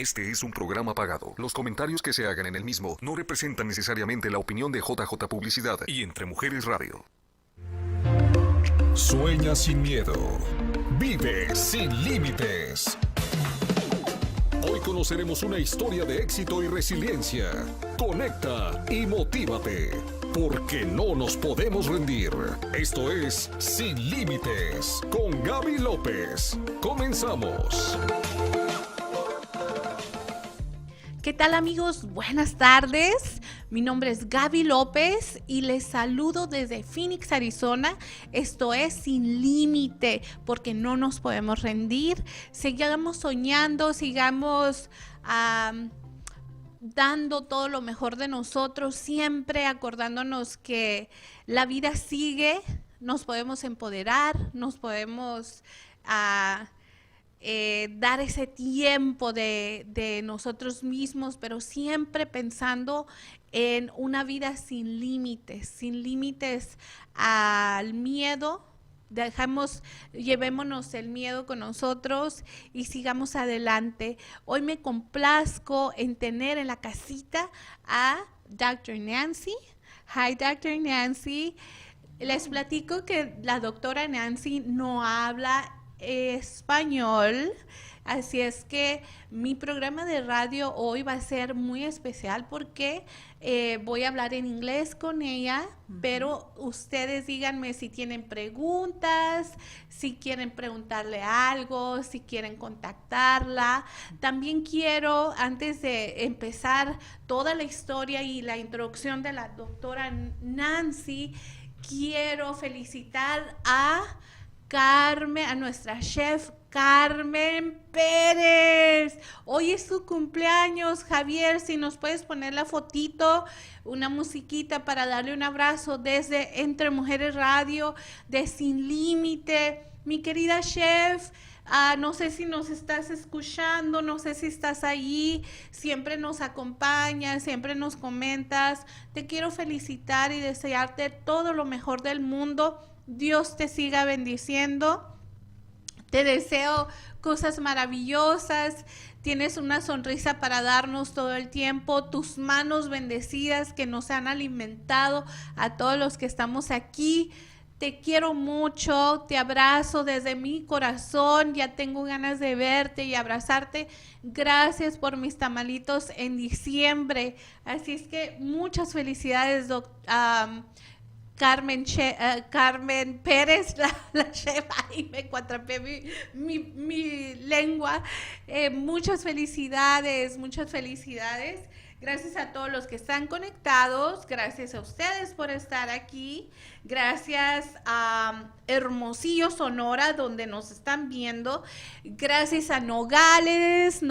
Este es un programa pagado. Los comentarios que se hagan en el mismo no representan necesariamente la opinión de JJ Publicidad y Entre Mujeres Radio. Sueña sin miedo. Vive sin límites. Hoy conoceremos una historia de éxito y resiliencia. Conecta y motívate, porque no nos podemos rendir. Esto es Sin Límites con Gaby López. Comenzamos. ¿Qué tal, amigos? Buenas tardes. Mi nombre es Gaby López y les saludo desde Phoenix, Arizona. Esto es Sin Límite, porque no nos podemos rendir. Sigamos soñando, sigamos dando todo lo mejor de nosotros, siempre acordándonos que la vida sigue, nos podemos empoderar, nos podemos dar ese tiempo de nosotros mismos, pero siempre pensando en una vida sin límites al miedo. Llevémonos el miedo con nosotros y sigamos adelante. Hoy me complazco en tener en la casita a Dra Nancy. Hi, Dra Nancy. Les platico que la doctora Nancy no habla español, así es que mi programa de radio hoy va a ser muy especial porque voy a hablar en inglés con ella, pero ustedes díganme si tienen preguntas, si quieren preguntarle algo, si quieren contactarla. También quiero, antes de empezar toda la historia y la introducción de la doctora Nancy, quiero felicitar a Carmen, a nuestra chef Carmen Pérez. Hoy es su cumpleaños. Javier, si nos puedes poner la fotito, una musiquita para darle un abrazo desde Entre Mujeres Radio, de Sin Límite. Mi querida chef, no sé si nos estás escuchando, no sé si estás ahí, siempre nos acompañas, siempre nos comentas. Te quiero felicitar y desearte todo lo mejor del mundo. Dios te siga bendiciendo. Te deseo cosas maravillosas. Tienes una sonrisa para darnos todo el tiempo. Tus manos bendecidas que nos han alimentado a todos los que estamos aquí. Te quiero mucho. Te abrazo desde mi corazón. Ya tengo ganas de verte y abrazarte. Gracias por mis tamalitos en diciembre. Así es que muchas felicidades, Carmen Pérez, la chef. Ahí me cuatrapé mi lengua. Muchas felicidades. Gracias a todos los que están conectados. Gracias a ustedes por estar aquí. Gracias a Hermosillo, Sonora, donde nos están viendo. Gracias a Nogales,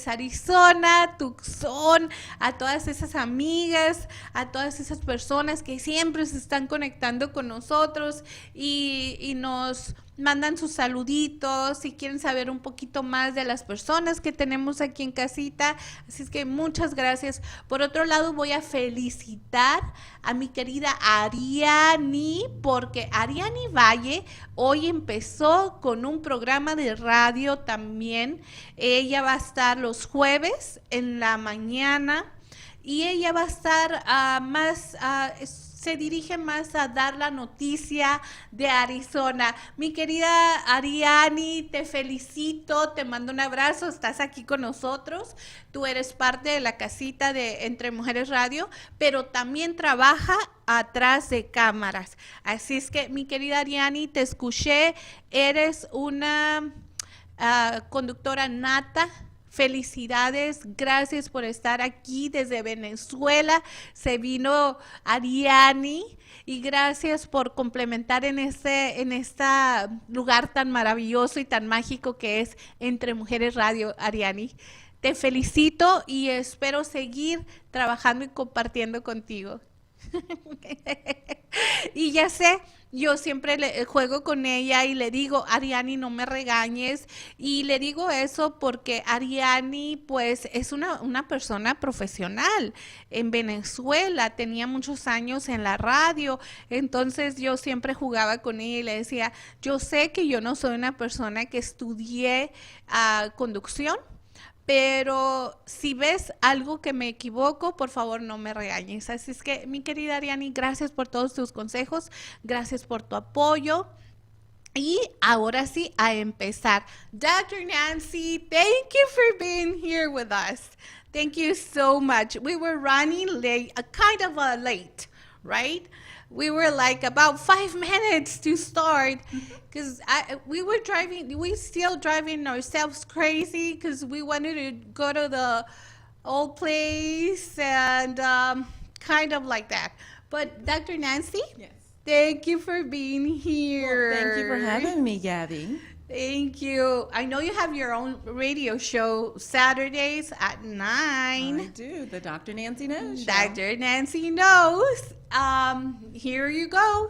Arizona, Tucson, a todas esas amigas, a todas esas personas que siempre se están conectando con nosotros y nos mandan sus saluditos, si quieren saber un poquito más de las personas que tenemos aquí en casita. Así es que muchas gracias. Por otro lado, voy a felicitar a mi querida Ariani, porque Ariani Valle hoy empezó con un programa de radio también. Ella va a estar los jueves en la mañana y ella va a estar se dirige más a dar la noticia de Arizona. Mi querida Ariani, te felicito, te mando un abrazo, estás aquí con nosotros. Tú eres parte de la casita de Entre Mujeres Radio, pero también trabaja atrás de cámaras. Así es que, mi querida Ariani, te escuché, eres una conductora nata. Felicidades, gracias por estar aquí desde Venezuela. Se vino Ariani y gracias por complementar en este lugar tan maravilloso y tan mágico que es Entre Mujeres Radio, Ariani. Te felicito y espero seguir trabajando y compartiendo contigo. Y ya sé, yo siempre juego con ella y le digo, Ariani, no me regañes. Y le digo eso porque Ariani, pues, es una persona profesional en Venezuela. Tenía muchos años en la radio. Entonces, yo siempre jugaba con ella y le decía, yo sé que yo no soy una persona que estudié conducción, Pero si ves algo que me equivoco, por favor no me regañes. Así es que, mi querida Ariani, gracias por todos tus consejos, gracias por tu apoyo. Y ahora sí, a empezar. Dr. Nancy, thank you for being here with us. Thank you so much. We were running late, kind of late, right? We were like about 5 minutes to start because we still driving ourselves crazy because we wanted to go to the old place and kind of like that. But Dr. Nancy? Yes. Thank you for being here. Well, thank you for having me, Gabby. Thank you. I know you have your own radio show Saturdays at 9. I do. The Dr. Nancy Knows Show. Dr. Nancy Knows. Here you go.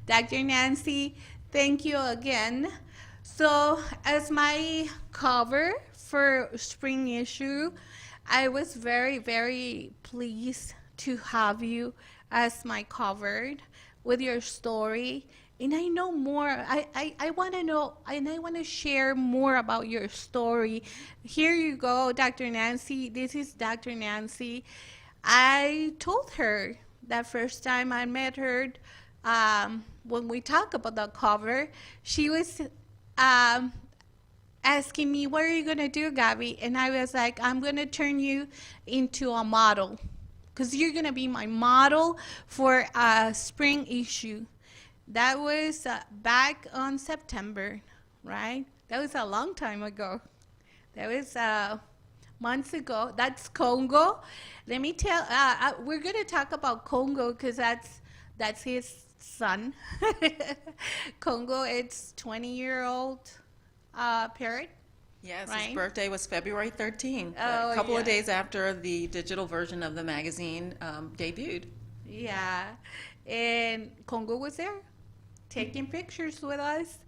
Dr. Nancy, thank you again. So, as my cover for spring issue, I was very, very pleased to have you as my cover with your story. And I know more. I want to know, and I want to share more about your story. Here you go, Dr. Nancy. This is Dr. Nancy. I told her that first time I met her, when we talked about the cover, she was asking me, what are you going to do, Gaby? And I was like, I'm going to turn you into a model because you're going to be my model for a spring issue. That was back on September, right? That was a long time ago. That was months ago. That's Congo. Let me tell, we're going to talk about Congo because that's his son. Congo, it's 20-year-old parrot. Yes, right? His birthday was February 13th, Oh, a couple of yeah. days after the digital version of the magazine debuted. Yeah, and Congo was there taking pictures with us.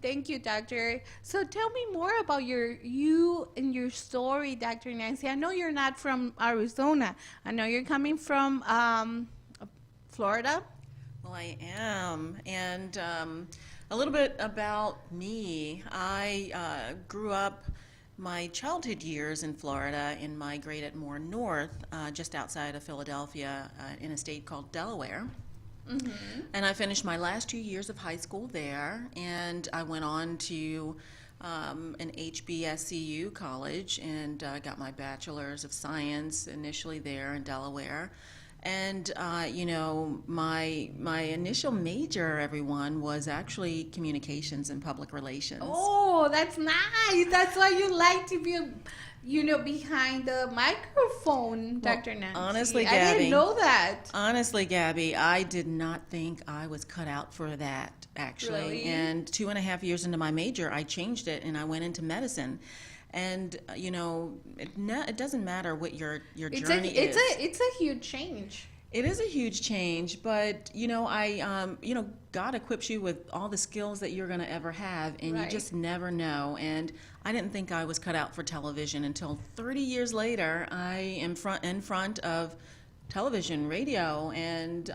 Thank you, Doctor. So tell me more about you and your story, Dr. Nancy. I know you're not from Arizona. I know you're coming from Florida. Well, I am. And a little bit about me. I grew up my childhood years in Florida and migrated more north, just outside of Philadelphia, in a state called Delaware. Mm-hmm. And I finished my last 2 years of high school there, and I went on to an HBSCU college and got my bachelor's of science initially there in Delaware. And my initial major, everyone, was actually communications and public relations. Oh, that's nice. That's why you like to be, behind the microphone, Dr. Nancy. Honestly, I Gabby, didn't know that. Honestly, Gabby, I did not think I was cut out for that, actually. Really? And 2.5 years into my major, I changed it and I went into medicine. And it doesn't matter what your journey is. It's a huge change. It is a huge change, but God equips you with all the skills that you're going to ever have, and Right. you just never know. And I didn't think I was cut out for television until 30 years later. I am in front of television, radio, and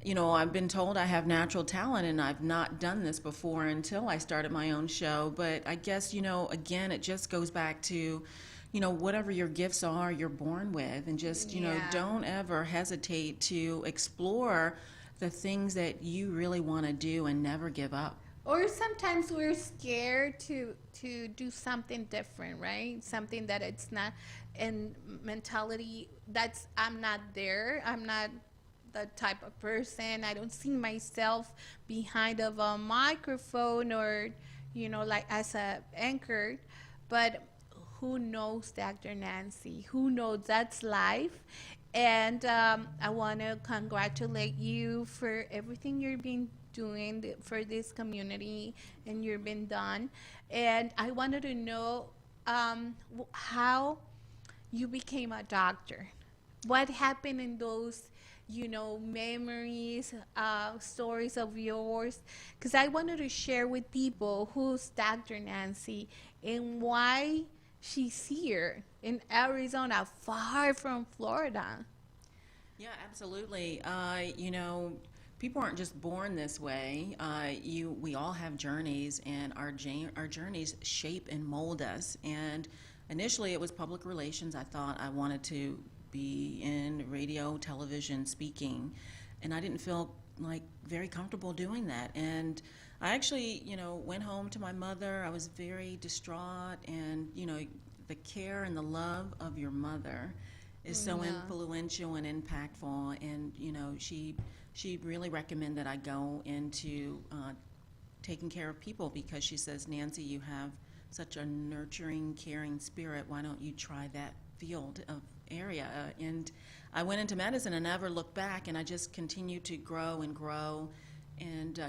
I've been told I have natural talent, and I've not done this before until I started my own show. But I guess, again, it just goes back to, whatever your gifts are, you're born with. And just, Yeah. don't ever hesitate to explore the things that you really want to do and never give up. Or sometimes we're scared to do something different, right? Something that it's not in mentality. I'm not there. I'm not the type of person. I don't see myself behind of a microphone or, like as a anchor. But who knows, Dr. Nancy? Who knows? That's life. And I want to congratulate you for everything you've been doing for this community and you've been done. And I wanted to know how you became a doctor. What happened in those memories, stories of yours, because I wanted to share with people who's Dr. Nancy and why she's here in Arizona, far from Florida. Yeah, absolutely. People aren't just born this way. We all have journeys, and our journeys shape and mold us. And initially it was public relations. I thought I wanted to be in radio, television, speaking, and I didn't feel like very comfortable doing that. And I actually, went home to my mother. I was very distraught, and, the care and the love of your mother is so influential and impactful. And, she really recommended I go into taking care of people, because she says, Nancy, you have such a nurturing, caring spirit. Why don't you try that field of area? And I went into medicine and never looked back, and I just continued to grow and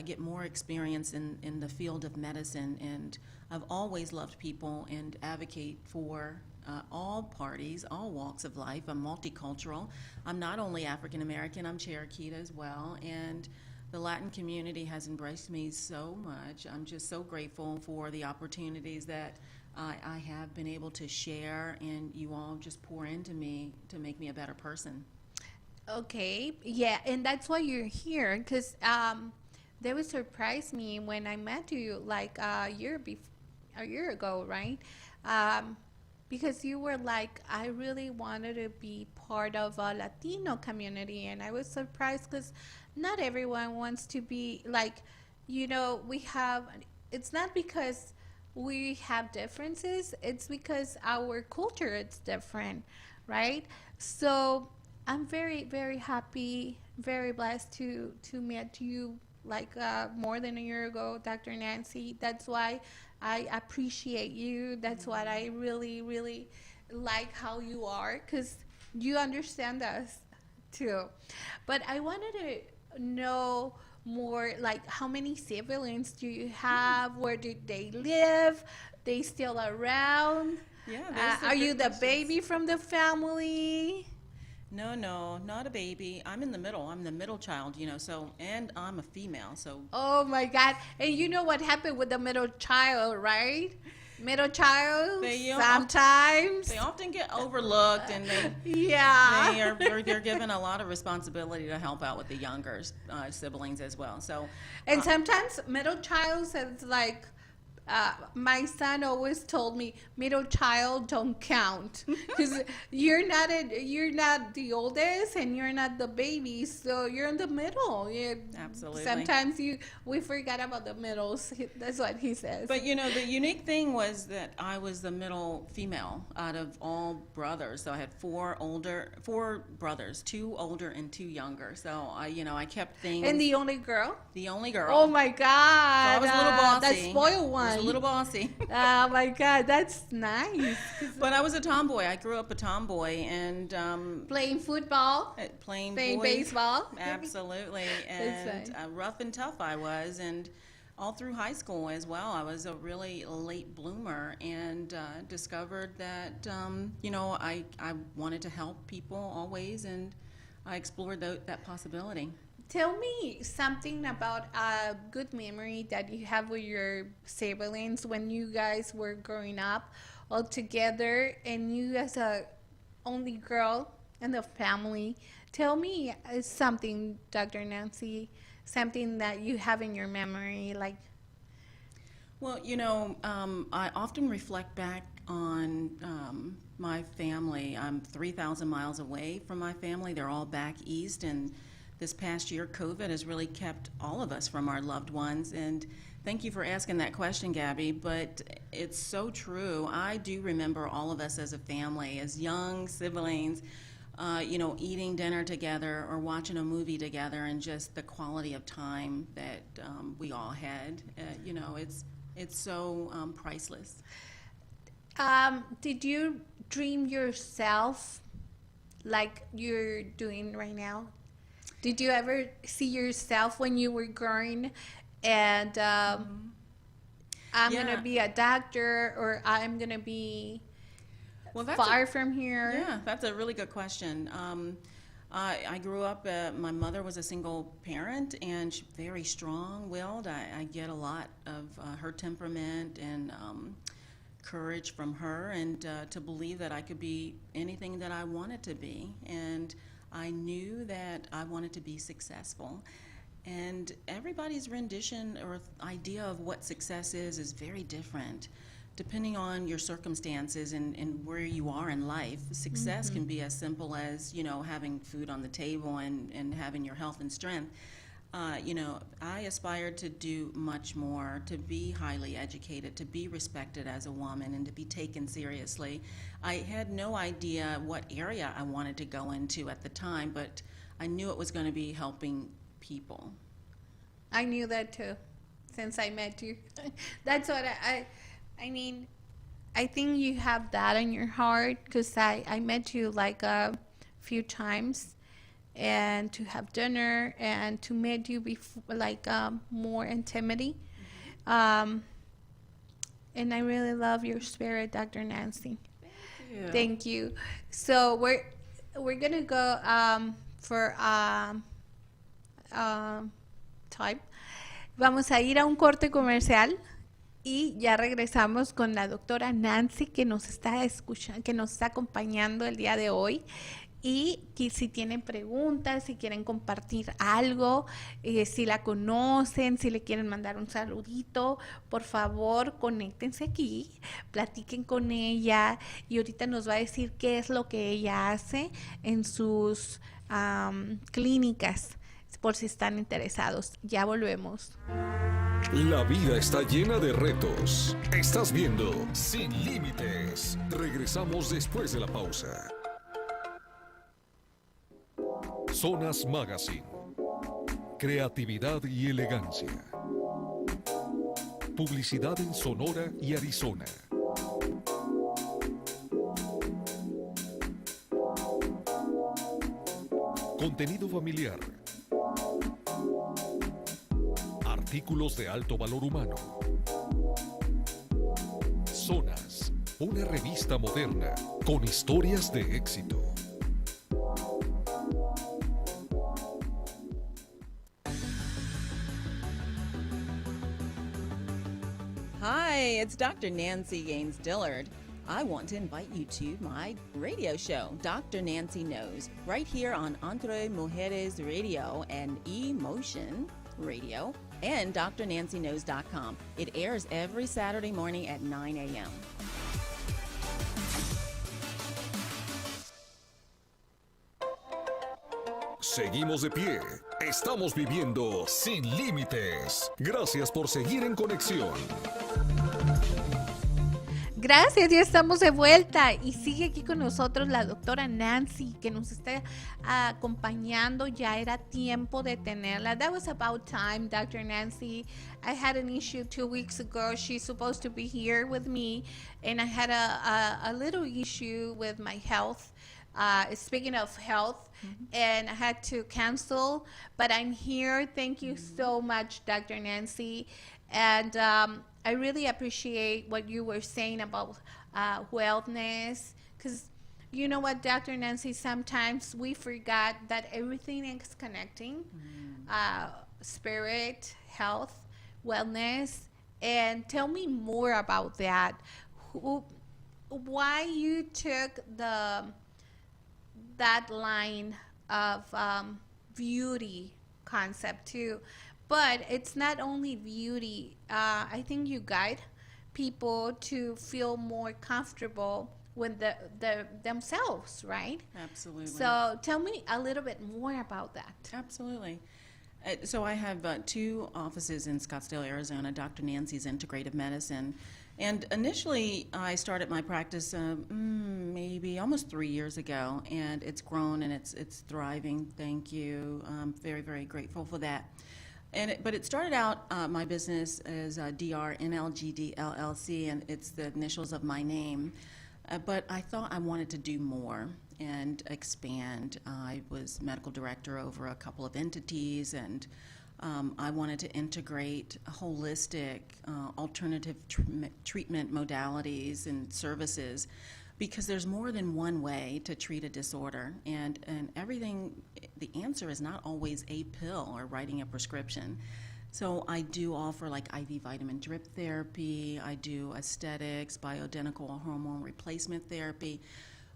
get more experience in the field of medicine. And I've always loved people and advocate for all parties, all walks of life. I'm multicultural. I'm not only African American, I'm Cherokee as well. And the Latin community has embraced me so much. I'm just so grateful for the opportunities that I have been able to share, and you all just pour into me to make me a better person. Okay, yeah, and that's why you're here, because they would surprise me when I met you like a year ago, right? Because you were like, I really wanted to be part of a Latino community, and I was surprised because not everyone wants to be like, it's not because we have differences, it's because our culture is different, right? So I'm very, very happy, very blessed to meet you like more than a year ago, Dr. Nancy. That's why I appreciate you. That's what I really, really like how you are, because you understand us too. But I wanted to know more, like, how many siblings do you have? Where do they live? They still around? Yeah. Are you the baby from the family? No, not a baby. I'm in the middle. I'm the middle child, and I'm a female, so. Oh my God. And you know what happened with the middle child, right? Middle child, sometimes. They often get overlooked, and they're given a lot of responsibility to help out with the younger siblings as well. So. And sometimes middle child is like, my son always told me, middle child don't count, because you're not the oldest and you're not the baby, so you're in the middle. Absolutely. Sometimes we forget about the middles. That's what he says. But the unique thing was that I was the middle female out of all brothers. So I had four brothers, 2 older and 2 younger. So I kept things. And the only girl? The only girl. Oh my God. So I was a little bossy. That spoiled one. I was a little bossy. Oh my God, that's nice. But I was a tomboy. I grew up a tomboy, and playing football, playing baseball. Absolutely, and rough and tough I was, and all through high school as well. I was a really late bloomer, and discovered that I wanted to help people always, and I explored that possibility. Tell me something about a good memory that you have with your siblings when you guys were growing up all together, and you as a only girl in the family. Tell me something, Dr. Nancy, something that you have in your memory, like. Well, I often reflect back on my family. I'm 3,000 miles away from my family. They're all back east, and this past year, COVID has really kept all of us from our loved ones. And thank you for asking that question, Gabby, but it's so true. I do remember all of us as a family, as young siblings, eating dinner together or watching a movie together, and just the quality of time that we all had. It's so priceless. Did you dream yourself like you're doing right now? Did you ever see yourself when you were growing and I'm going to be a doctor, or I'm going to be far from here? Yeah, that's a really good question. I grew up, my mother was a single parent, and she's very strong-willed. I get a lot of her temperament and courage from her, and to believe that I could be anything that I wanted to be. And I knew that I wanted to be successful. And everybody's rendition or idea of what success is very different. depending on your circumstances and where you are in life, success can be as simple as, having food on the table and having your health and strength. I aspired to do much more, to be highly educated, to be respected as a woman, and to be taken seriously. I had no idea what area I wanted to go into at the time, but I knew it was going to be helping people. I knew that too, since I met you. That's what I mean, I think you have that in your heart, because I met you like a few times, and to have dinner and to meet you before, like more intimacy. And I really love your spirit, Dr. Nancy. Thank you. Thank you. So we're gonna go for time. Vamos a ir a un corte comercial y ya regresamos con la doctora Nancy, que nos está escuchando, que nos está acompañando el día de hoy. Y que si tienen preguntas, si quieren compartir algo, si la conocen, si le quieren mandar un saludito, por favor, conéctense aquí, platiquen con ella, y ahorita nos va a decir qué es lo que ella hace en sus clínicas, por si están interesados. Ya volvemos. La vida está llena de retos. Estás viendo Sin Límites. Regresamos después de la pausa. SONAZ Magazine. Creatividad y elegancia. Publicidad en Sonora y Arizona. Contenido familiar. Artículos de alto valor humano. SONAZ, una revista moderna con historias de éxito. Hi, it's Dr. Nancy Gaines Dillard. I want to invite you to my radio show, Dr. Nancy Knows, right here on Entre Mujeres Radio and Emotion Radio and drnancyknows.com. It airs every Saturday morning at 9 a.m. Seguimos de pie. Estamos viviendo Sin Límites. Gracias por seguir en conexión. Gracias, ya estamos de vuelta y sigue aquí con nosotros la doctora Nancy, que nos está acompañando. Ya era tiempo de tenerla. That was about time, Dr. Nancy. I had an issue 2 weeks ago. She's supposed to be here with me, and I had a little issue with my health. Speaking of health, and I had to cancel, but I'm here. Thank you so much, Dr. Nancy. And I really appreciate what you were saying about wellness, because you know what, Dr. Nancy, sometimes we forgot that everything is connecting, spirit, health, wellness. And tell me more about that. Why you took that line of beauty concept too. But it's not only beauty. I think you guide people to feel more comfortable with themselves, right? Absolutely. So tell me a little bit more about that. Absolutely. So I have 2 offices in Scottsdale, Arizona, Dr. Nancy's Integrative Medicine. And initially, I started my practice maybe almost 3 years ago, and it's grown and it's thriving. Thank you. I'm very, very grateful for that. But it started out, my business as Dr NLGD LLC, and it's the initials of my name. But I thought I wanted to do more and expand. I was medical director over a couple of entities, and I wanted to integrate holistic alternative treatment modalities and services, because there's more than one way to treat a disorder, and everything, the answer is not always a pill or writing a prescription. So I do offer like IV vitamin drip therapy, I do aesthetics, bioidentical hormone replacement therapy.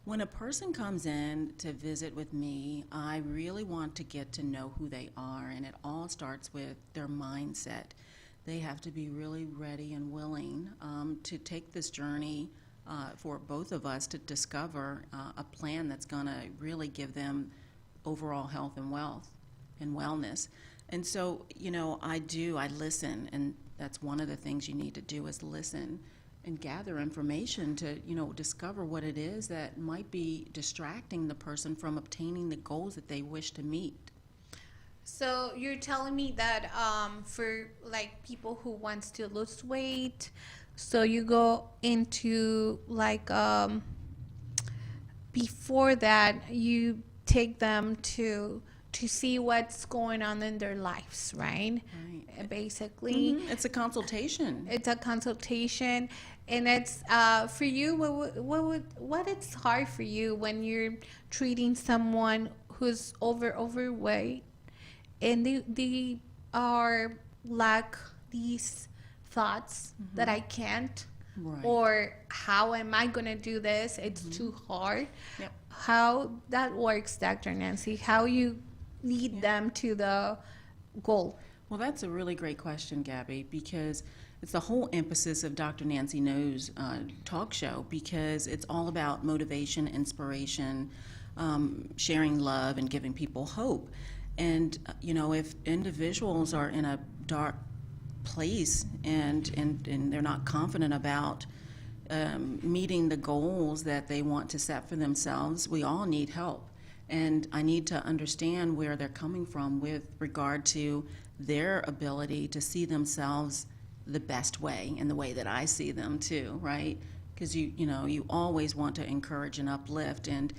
When a person comes in to visit with me, I really want to get to know who they are, and it all starts with their mindset. they have to be really ready and willing to take this journey for both of us to discover a plan that's going to really give them overall health and wealth and wellness. And so, I listen, and that's one of the things you need to do is listen and gather information to, discover what it is that might be distracting the person from obtaining the goals that they wish to meet. So you're telling me that for like people who wants to lose weight, so you go into like before that you take them to see what's going on in their lives, right? Right. Basically, It's a consultation. it's a consultation, and it's for you. What it's hard for you when you're treating someone who's overweight, and they are like these thoughts that I can't, Right. or how am I gonna do this? It's too hard. Yep. How that works, Dr. Nancy? How you lead them to the goal? Well, that's a really great question, Gabby, because it's the whole emphasis of Dr. Nancy Knows talk show, because it's all about motivation, inspiration, sharing love, and giving people hope. And, if individuals are in a dark place and they're not confident about meeting the goals that they want to set for themselves, we all need help. And I need to understand where they're coming from with regard to their ability to see themselves the best way, and the way that I see them too, right? Because you always want to encourage and uplift, and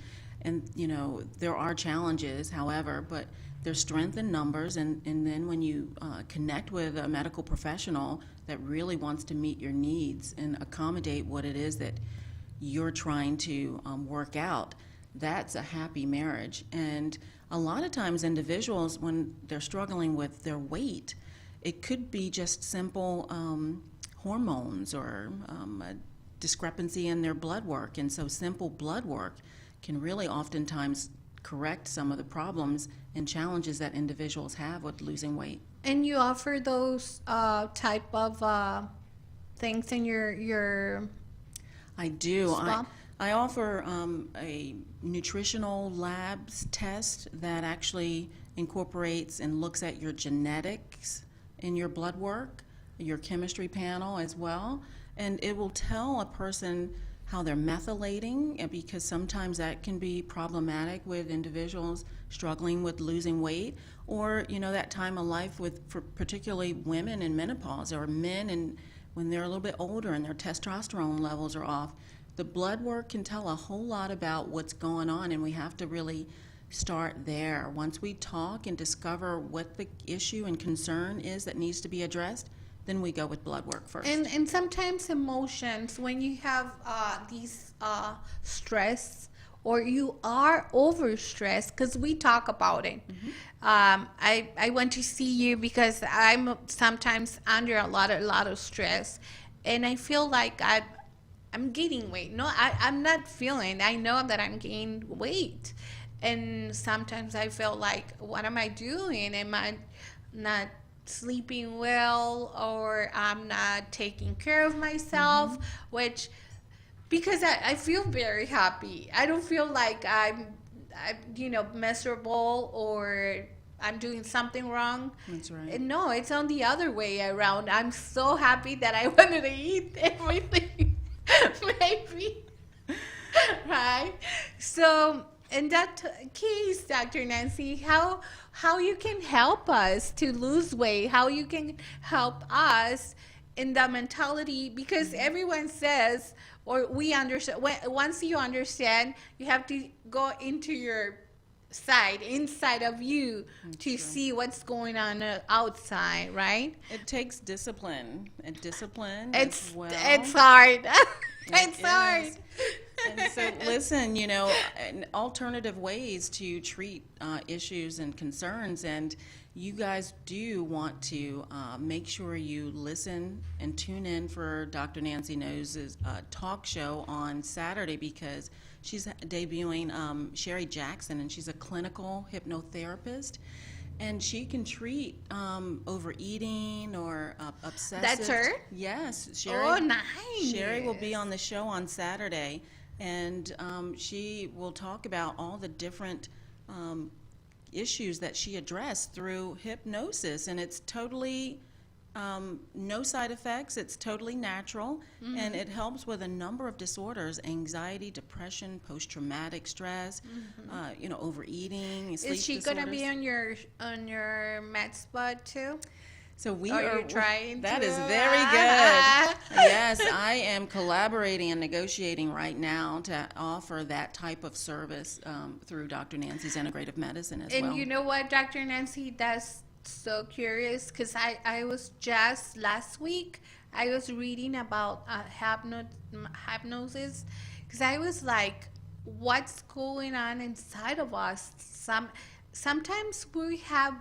there are challenges, however, but there's strength in numbers, and then when you connect with a medical professional that really wants to meet your needs and accommodate what it is that you're trying to work out, that's a happy marriage. And a lot of times individuals, when they're struggling with their weight, it could be just simple hormones or a discrepancy in their blood work. And so simple blood work can really oftentimes correct some of the problems and challenges that individuals have with losing weight. And you offer those type of things in your I do. spa? I offer a nutritional labs test that actually incorporates and looks at your genetics in your blood work, your chemistry panel as well, and it will tell a person how they're methylating, because sometimes that can be problematic with individuals struggling with losing weight, or that time of life for particularly women in menopause, or men and when they're a little bit older and their testosterone levels are off. The blood work can tell a whole lot about what's going on, and we have to really start there. Once we talk and discover what the issue and concern is that needs to be addressed, then we go with blood work first. And sometimes emotions, when you have these stress, or you are overstressed, because we talk about it. I went to see you because I'm sometimes under a lot of stress, and I feel like I'm gaining weight. No, I'm not feeling. I know that I'm gaining weight, and sometimes I feel like, what am I doing? Am I not sleeping well, or I'm not taking care of myself? Which, because I feel very happy. I don't feel like I'm miserable, or I'm doing something wrong. That's right. And no, it's on the other way around. I'm so happy that I wanted to eat everything. Maybe. Right? So in that case, Dr. Nancy, how you can help us to lose weight, how you can help us in the mentality, because everyone says, or we understand, once you understand, you have to go into your inside of you. That's to true. See what's going on outside, right? It takes discipline, and discipline it's as well. It's hard. It's hard. And so listen, alternative ways to treat issues and concerns, and you guys do want to make sure you listen and tune in for Dr. Nancy Knows' talk show on Saturday, because she's debuting Sherry Jackson, and she's a clinical hypnotherapist. And she can treat overeating or obsessive. That's her? Yes. Sherry, Oh, nice. Sherry will be on the show on Saturday, and she will talk about all the different issues that she addressed through hypnosis. And it's totally no side effects. It's totally natural, and it helps with a number of disorders: anxiety, depression, post-traumatic stress, overeating, sleep Is she disorders. gonna be on your med spot too? So we Are you trying That to? is very good. Yes, I am collaborating and negotiating right now to offer that type of service through Dr. Nancy's Integrative Medicine as well. And you know what, Dr. Nancy, that's so curious, because I was just last week, I was reading about hypnosis, because I was like, what's going on inside of us? Sometimes we have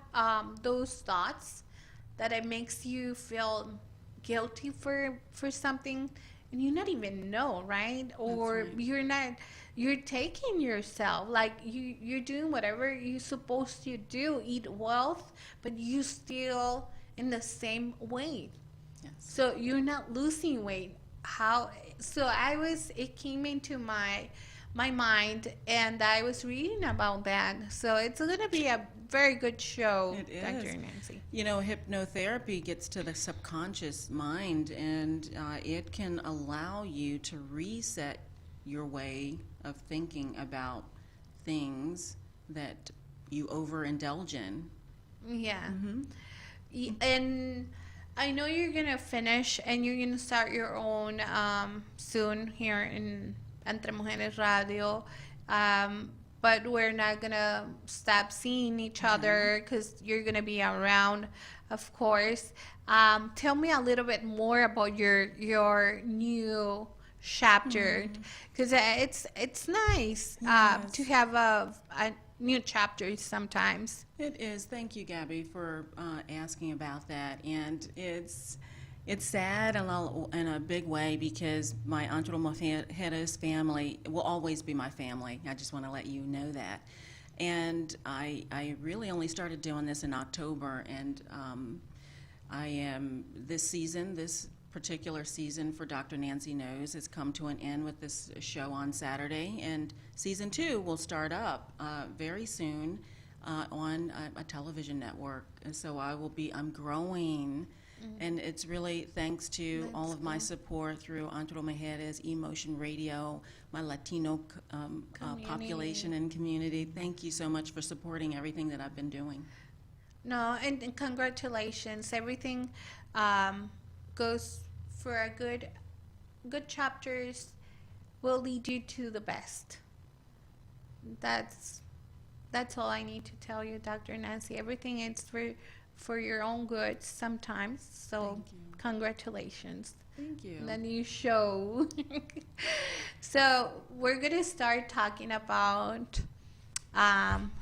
those thoughts that it makes you feel guilty for something, and you not even know, right? Or right. you're taking yourself, like you're doing whatever you're supposed to do, eat well, but you still in the same weight. Yes. So you're not losing weight. It came into my mind, and I was reading about that. So it's going to be a very good show, It Dr. is. Nancy. Hypnotherapy gets to the subconscious mind, and it can allow you to reset your way of thinking about things that you overindulge in. Yeah. And I know you're going to finish, and you're going to start your own soon here in Entre Mujeres Radio. But we're not going to stop seeing each other, because you're going to be around, of course. Tell me a little bit more about your new chapter, because it's nice to have a new chapter sometimes. It is. Thank you, Gabby, for asking about that. And it's sad in a big way, because my Entre Mujeres family will always be my family. I just want to let you know that. And I really only started doing this in October, and I am this particular season for Dr. Nancy Knows has come to an end with this show on Saturday, and season 2 will start up very soon on a television network. And so I'm growing. And it's really thanks to all of my support through Entre Mujeres, Emotion Radio, my Latino population and community. Thank you so much for supporting everything that I've been doing. No, and congratulations. Everything goes for a good chapters will lead you to the best. That's all I need to tell you, Dr. Nancy. Everything is for your own good sometimes. So Thank you. Congratulations. Thank you. The new show. So we're going to start talking about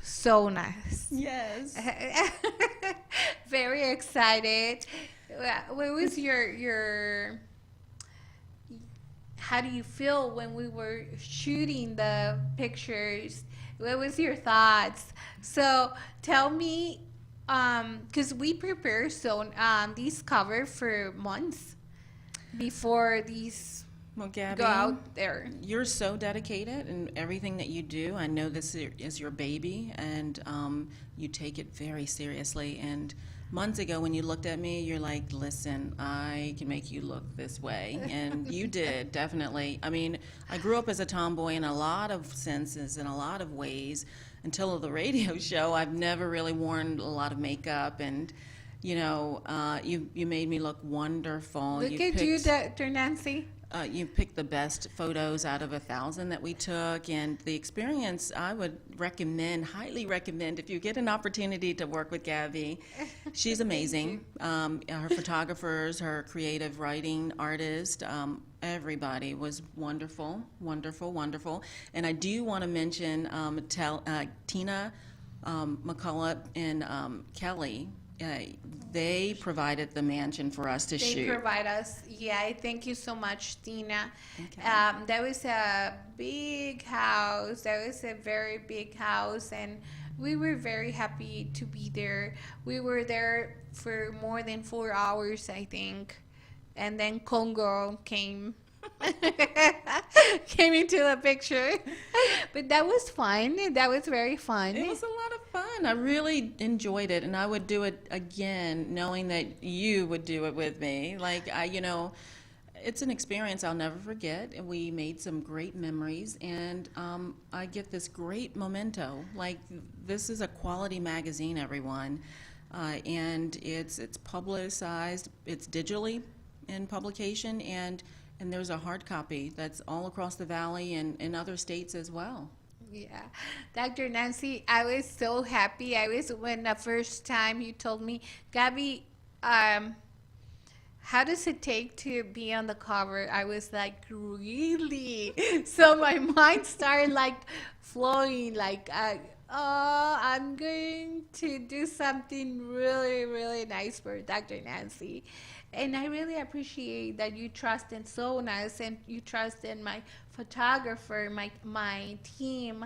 SONAZ. Yes. Very excited. What was your how do you feel when we were shooting the pictures? What was your thoughts? So tell me, because we prepare these cover for months before these Well, Gabby, go out there. you're so dedicated in everything that you do. I know this is your baby, and you take it very seriously. And months ago, when you looked at me, you're like, listen, I can make you look this way. And you did, definitely. I mean, I grew up as a tomboy in a lot of senses, in a lot of ways. Until the radio show, I've never really worn a lot of makeup. And, you made me look wonderful. Look at you, Dr. Nancy. You picked the best photos out of 1,000 that we took, and the experience I would highly recommend, if you get an opportunity to work with Gabby. She's amazing. Her photographers, her creative writing artist, everybody was wonderful, wonderful, wonderful. And I do want to mention Tina McCullough and Kelly. They provided the mansion for us to shoot. They provide us. Yeah, thank you so much, Tina. Okay. That was a big house. That was a very big house, and We were very happy to be there. We were there for more than 4 hours, I think. And then Congo came into the picture. But that was fun. That was very fun. It was a lot of fun. I really enjoyed it, and I would do it again, knowing that you would do it with me. It's an experience I'll never forget, and we made some great memories, and I get this great memento. Like, this is a quality magazine, everyone, and it's publicized, it's digitally in publication, and there's a hard copy that's all across the valley and in other states as well. Yeah. Dr. Nancy, I was so happy. When the first time you told me, Gaby, how does it take to be on the cover? I was like, really? So my mind started like flowing, like, I'm going to do something really, really nice for Dr. Nancy. And I really appreciate that you trust in SONAZ and you trust in my photographer, my team,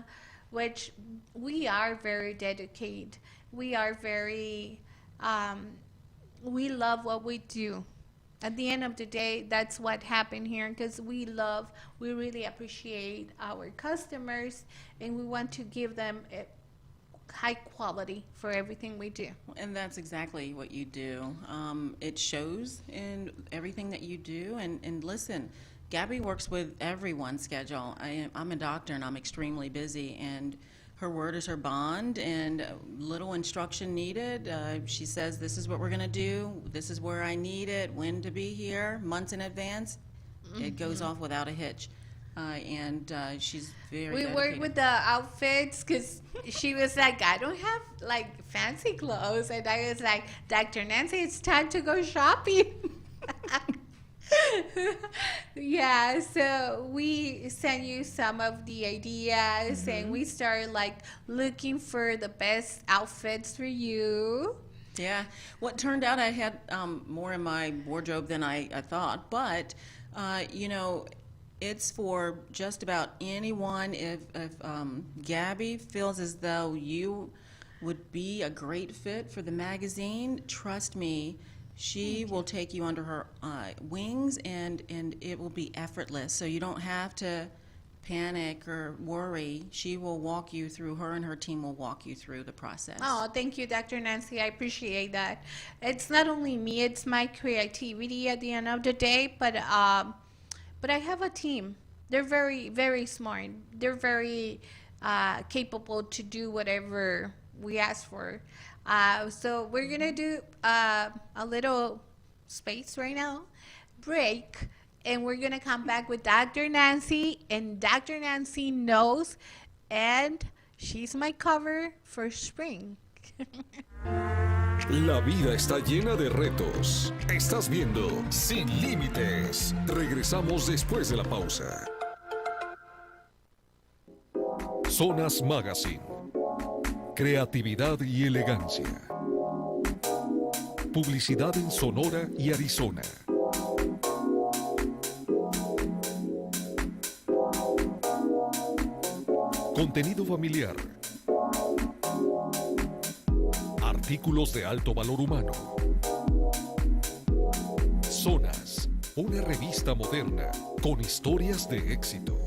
which we are very dedicated. We are very, we love what we do. At the end of the day, that's what happened here, because we really appreciate our customers, and we want to give them a high quality for everything we do. And that's exactly what you do. It shows in everything that you do. And listen, Gaby works with everyone's schedule. I'm a doctor, and I'm extremely busy, and her word is her bond, and little instruction needed. She says, this is what we're going to do, this is where I need it, when to be here, months in advance. Mm-hmm. It goes off without a hitch. And she's very We dedicated. worked with the outfits, because she was like, I don't have like fancy clothes. And I was like, Dr. Nancy, it's time to go shopping. Yeah, so we sent you some of the ideas, and we started like looking for the best outfits for you. Yeah, what turned out, I had more in my wardrobe than I thought, but it's for just about anyone. If Gaby feels as though you would be a great fit for the magazine, trust me, she will take you under her wings, and it will be effortless. So you don't have to panic or worry. She will walk you through, her and her team will walk you through the process. Oh, thank you, Dr. Nancy. I appreciate that. It's not only me, it's my creativity at the end of the day, but I have a team. They're very, very smart. They're very capable to do whatever we ask for. So we're going to do a little space right now, break, and we're going to come back with Dr. Nancy, and Dr. Nancy knows, and she's my cover for spring. La vida está llena de retos. Estás viendo Sin Límites. Regresamos después de la pausa. SONAZ Magazine. Creatividad y elegancia. Publicidad en Sonora y Arizona. Contenido familiar. Artículos de alto valor humano. SONAZ, una revista moderna con historias de éxito.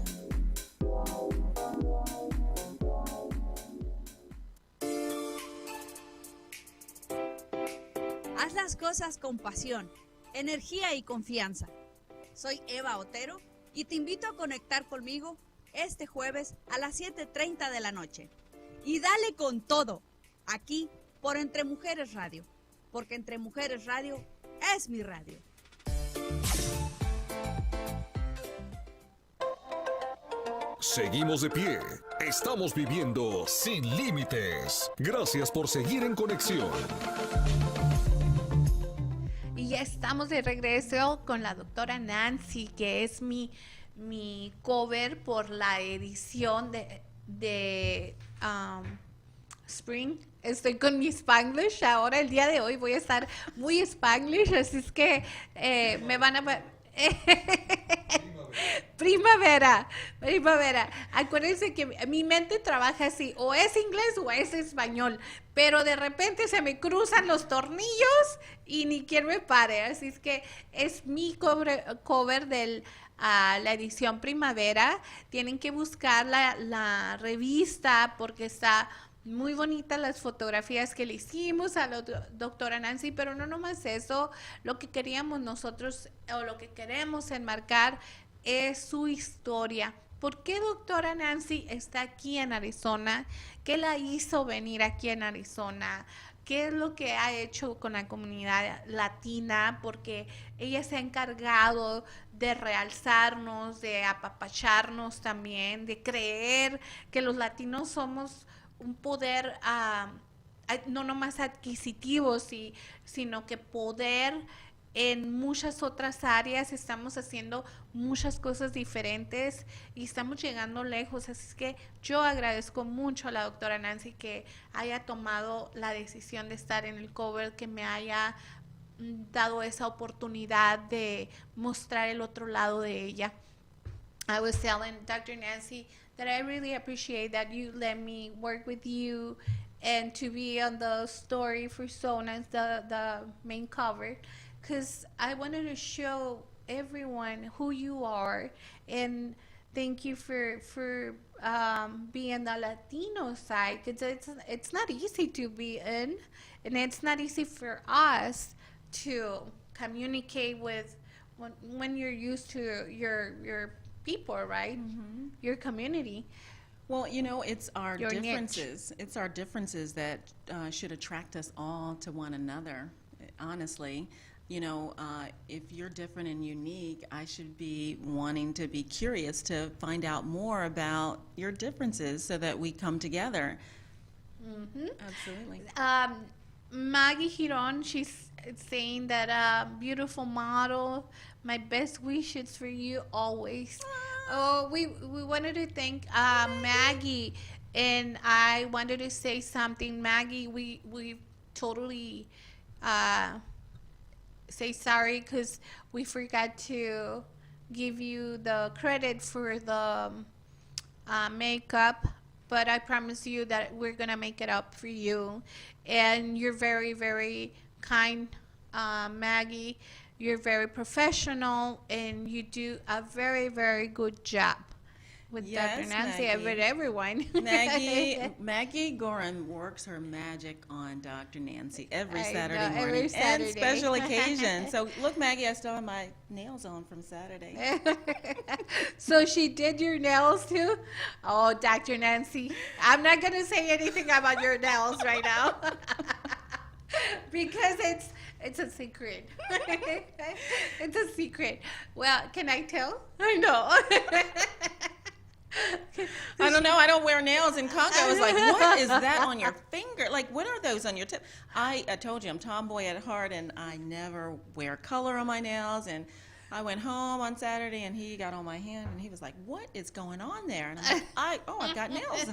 Haz las cosas con pasión, energía y confianza. Soy Eva Otero y te invito a conectar conmigo este jueves a las 7:30 de la noche. Y dale con todo, aquí por Entre Mujeres Radio, porque Entre Mujeres Radio es mi radio. Seguimos de pie. Estamos viviendo Sin Límites. Gracias por seguir en conexión. Y ya estamos de regreso con la doctora Nancy, que es mi cover por la edición de Spring. Estoy con mi Spanglish. Ahora, el día de hoy, voy a estar muy Spanglish, así es que me van a Primavera. Acuérdense que mi mente trabaja así, o es inglés o es español, pero de repente se me cruzan los tornillos y ni quien me pare. Así es que es mi cover de la edición primavera. Tienen que buscar la revista porque está muy bonitas las fotografías que le hicimos a la doctora Nancy, pero no nomás eso, lo que queríamos nosotros o lo que queremos enmarcar es su historia. ¿Por qué doctora Nancy está aquí en Arizona? ¿Qué la hizo venir aquí en Arizona? ¿Qué es lo que ha hecho con la comunidad latina? Porque ella se ha encargado de realzarnos, de apapacharnos también, de creer que los latinos somos un poder no nomás adquisitivo, sino que poder en muchas otras áreas. Estamos haciendo muchas cosas diferentes y estamos llegando lejos. Así es que yo agradezco mucho a la doctora Nancy que haya tomado la decisión de estar en el cover, que me haya dado esa oportunidad de mostrar el otro lado de ella. I was telling Dr. Nancy that I really appreciate that you let me work with you and to be on the story for SONAZ, the main cover, because I wanted to show everyone who you are, and thank you for being the Latino side, because it's not easy to be in, and it's not easy for us to communicate with when you're used to your people, right? Mm-hmm. Your community. Well, you know, it's our Your differences. It's our differences that should attract us all to one another. Honestly, you know, if you're different and unique, I should be wanting to be curious to find out more about your differences so that we come together. Mm-hmm. Absolutely. Maggie Giron, she's saying that beautiful model. My best wishes for you always. Oh, we wanted to thank Maggie, and I wanted to say something. Maggie, we totally say sorry because we forgot to give you the credit for the makeup, but I promise you that we're gonna make it up for you. And you're very, very kind, Maggie. You're very professional, and you do a very, very good job with Yes, Dr. Nancy, Maggie. with everyone. Maggie Gorin works her magic on Dr. Nancy every I Saturday know, morning every Saturday. and special occasions. So look, Maggie, I still have my nails on from Saturday. So she did your nails too? Oh, Dr. Nancy, I'm not going to say anything about your nails right now. Because it's a secret. It's a secret. Well, can I tell? I know. I don't know. I don't wear nails in Congo. I was like, what is that on your finger? Like, what are those on your tip? I told you I'm tomboy at heart, and I never wear color on my nails. And I went home on Saturday, and he got on my hand, and he was like, what is going on there? And I'm like, I've got nails.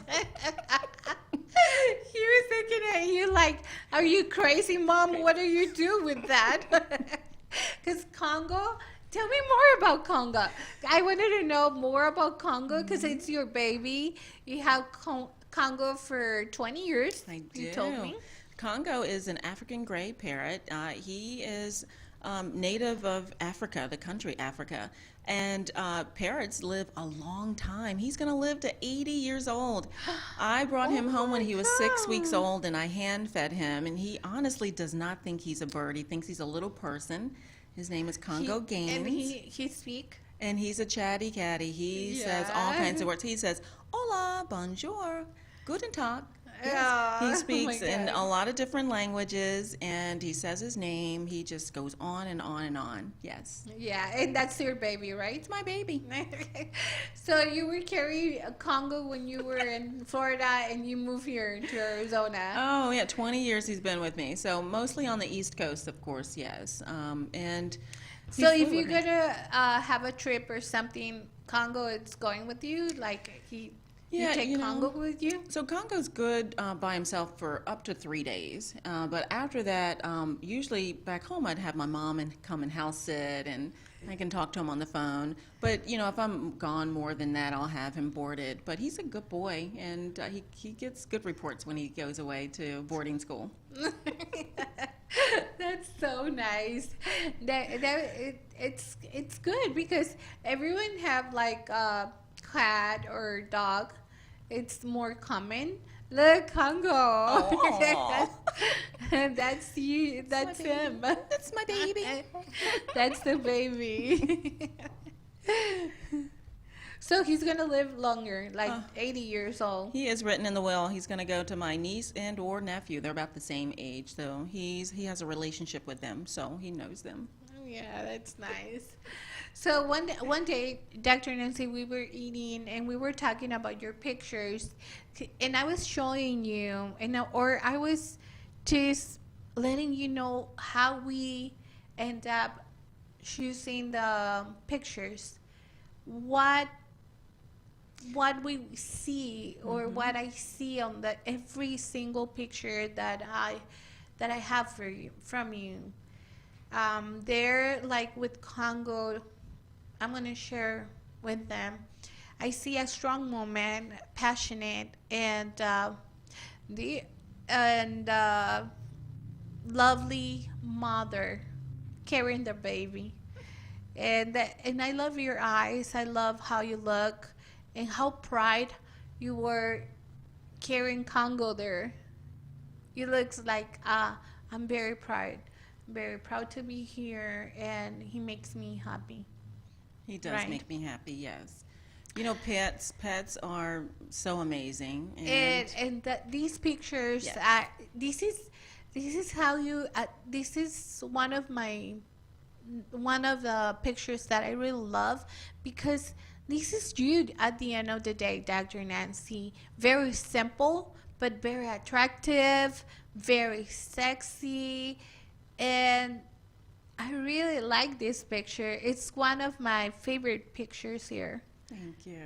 He was looking at you like, are you crazy, Mom? What do you do with that? Because Congo, tell me more about Congo. I wanted to know more about Congo because it's your baby. You have Congo for 20 years, I do. you told me. Congo is an African gray parrot. He is native of Africa, the country Africa. And parrots live a long time. He's going to live to 80 years old. I brought him home when he was 6 weeks old, and I hand-fed him. And he honestly does not think he's a bird. He thinks he's a little person. His name is Congo Gaines. And he speak? And he's a chatty catty. He says all kinds of words. He says, hola, bonjour, guten tag. Yeah. He Oh speaks my in God. a lot of different languages, and he says his name. He just goes on and on and on. Yes. Yeah, and that's your baby, right? It's my baby. So you were carrying a Congo when you were in Florida and you moved here to Arizona. Oh, yeah, 20 years he's been with me. So mostly on the East Coast, of course, yes. And he So flew if you're with me. gonna have a trip or something, Congo is going with you? Like You take you know, Congo with you? So Congo's good by himself for up to 3 days, but after that, usually back home I'd have my mom and come and house sit, and I can talk to him on the phone. But you know, if I'm gone more than that, I'll have him boarded. But he's a good boy, and he gets good reports when he goes away to boarding school. That's so nice. It's good because everyone have like a cat or dog. It's more common. Look, Congo. Aw. That's you. That's him. That's my baby. That's the baby. So he's gonna live longer, like 80 years old. He is written in the will. He's going to go to my niece and or nephew. They're about the same age, so he has a relationship with them, so he knows them. Yeah, that's nice. So one day, Dr. Nancy, we were eating and we were talking about your pictures, and I was showing you, or I was just letting you know how we end up choosing the pictures, what we see, or what I see on every single picture that I have from you. They're like with Congo. I'm gonna share with them. I see a strong woman, passionate, and lovely mother carrying the baby. And I love your eyes. I love how you look and how proud you were carrying Congo there. You looks like I'm very proud to be here, and he makes me happy. He does Right. make me happy, yes. You know, pets are so amazing. These pictures, Yes. this is how you. This is one of the pictures that I really love, because this is you at the end of the day, Dr. Nancy. Very simple, but very attractive, very sexy, and I really like this picture. It's one of my favorite pictures here. Thank you.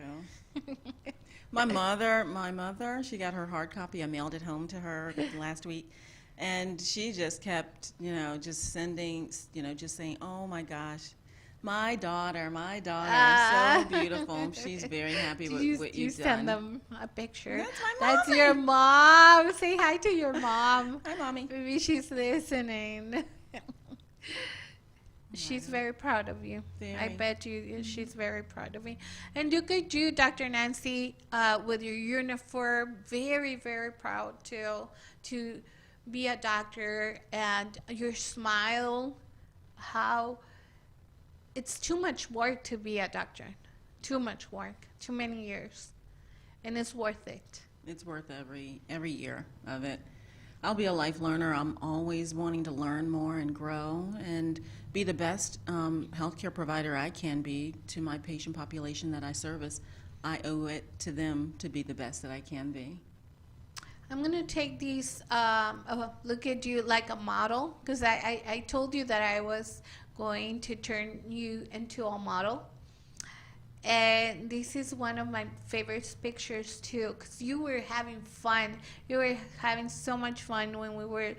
My mother, she got her hard copy. I mailed it home to her last week. And she just kept, just sending, just saying, oh my gosh, my daughter, so beautiful. She's very happy with what you you've done. send them a picture. That's my That's mommy. your mom. Say hi to your mom. Hi, Mommy. Maybe she's listening. She's very proud of you. I Very. bet you she's very proud of you. And look at you, Dr. Nancy, with your uniform. Very, very proud to be a doctor, and your smile. How it's too much work to be a doctor. Too much work. Too many years, and it's worth it. It's worth every year of it. I'll be a life learner. I'm always wanting to learn more and grow and be the best healthcare provider I can be to my patient population that I service. I owe it to them to be the best that I can be. I'm going to take these, look at you like a model, because I told you that I was going to turn you into a model. And this is one of my favorite pictures too, because you were having fun. You were having so much fun when we were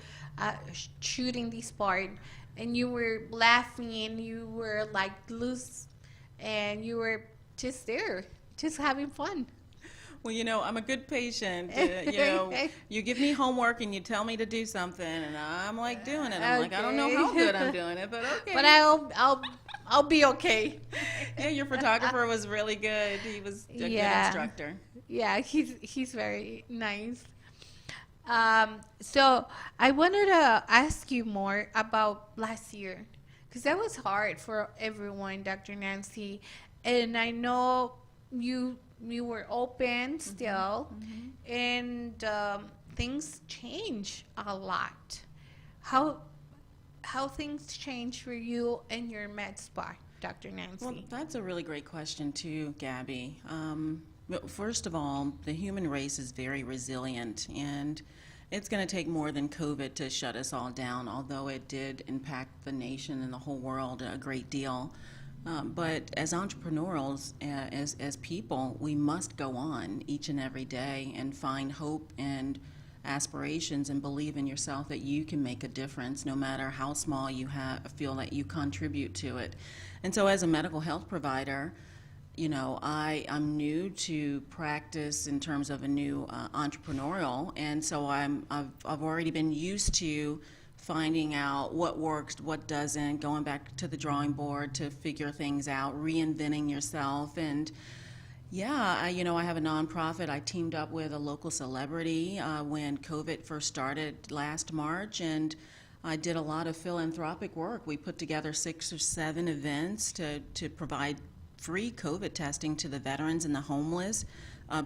shooting this part, and you were laughing, you were like loose, and you were just there, just having fun. Well, I'm a good patient. You give me homework and you tell me to do something, and I'm like doing it. I'm like, I don't know how good I'm doing it, but okay. But I'll be okay. Yeah, your photographer was really good. He was a good instructor. Yeah, he's very nice. So I wanted to ask you more about last year, because that was hard for everyone, Dr. Nancy. And I know you were open still, and things change a lot. How things change for you and your med spa, Dr. Nancy? Well, that's a really great question too, Gabby. First of all, the human race is very resilient, and it's going to take more than COVID to shut us all down, although it did impact the nation and the whole world a great deal. But as entrepreneurs, as people, we must go on each and every day and find hope and aspirations and believe in yourself that you can make a difference no matter how small you feel that you contribute to it. And so as a medical health provider, you know, I'm new to practice in terms of a new entrepreneurial, and so I've already been used to finding out what works, what doesn't, going back to the drawing board to figure things out, reinventing yourself. And yeah, I have a nonprofit. I teamed up with a local celebrity when COVID first started last March, and I did a lot of philanthropic work. We put together 6 or 7 events to provide free COVID testing to the veterans and the homeless